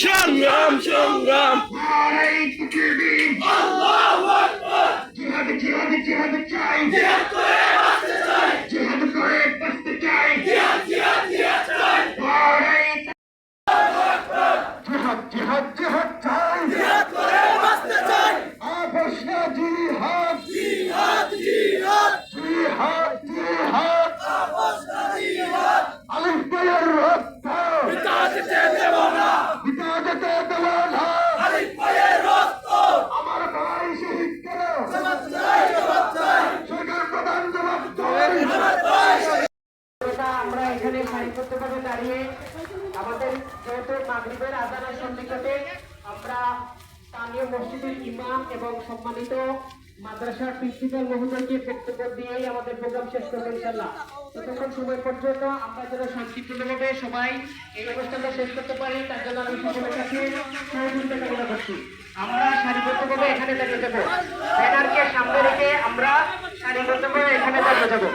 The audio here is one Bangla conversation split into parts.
সংগ্রাম সংগ্রাম আল্লাহু আকবার জিহাদ জিহাদ জিহাদ চাই জিহাদ করে বাঁচতে চাই জিহাদ করে বাঁচতে চাই জিহাদ জিহাদ জিহাদ চাই আল্লাহু আকবার জিহাদ জিহাদ জিহাদ চাই জিহাদ করে বাঁচতে চাই আপসনা জিহাদ জিহাদ জিহাদ জিহাদ জিহাদ আপসনা জিহাদ আলিফ বয়ের রক্ত পিতা যেতে দেব না পিতা যেতে দেব না আলিফ বয়ের রক্ত আমার ভাই শহীদ করো জবাব চাই সরকার প্রধান জবাব চাই আমার ভাই আমরা এখানে সারিবদ্ধভাবে দাঁড়িয়ে আমাদের যেহেতু মাগরিবের আযানের সন্নিকটে আমরা স্থানীয় মসজিদের ইমাম এবং সম্মানিত মাদ্রাসার প্রিন্সিপাল মহোদয়কে বক্তব্য দিয়েই আমাদের প্রোগ্রাম শেষ করবো ইনশাআল্লাহ। ততক্ষণ সময় পর্যন্ত আমরা যেন শান্তিপূর্ণভাবে সবাই এই অনুষ্ঠানটা শেষ করতে পারি তার জন্য আমি সকলের কাছে সহযোগিতা কামনা করছি। আমরা সারিবদ্ধভাবে এখানে দাঁড়িয়ে যাবো, ব্যানারকে সামনে রেখে আমরা সারিবদ্ধভাবে এখানে দাঁড়িয়ে যাবো।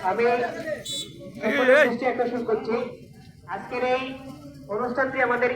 আমি আকর্ষণ করছি আজকের এই অনুষ্ঠানটি আমাদের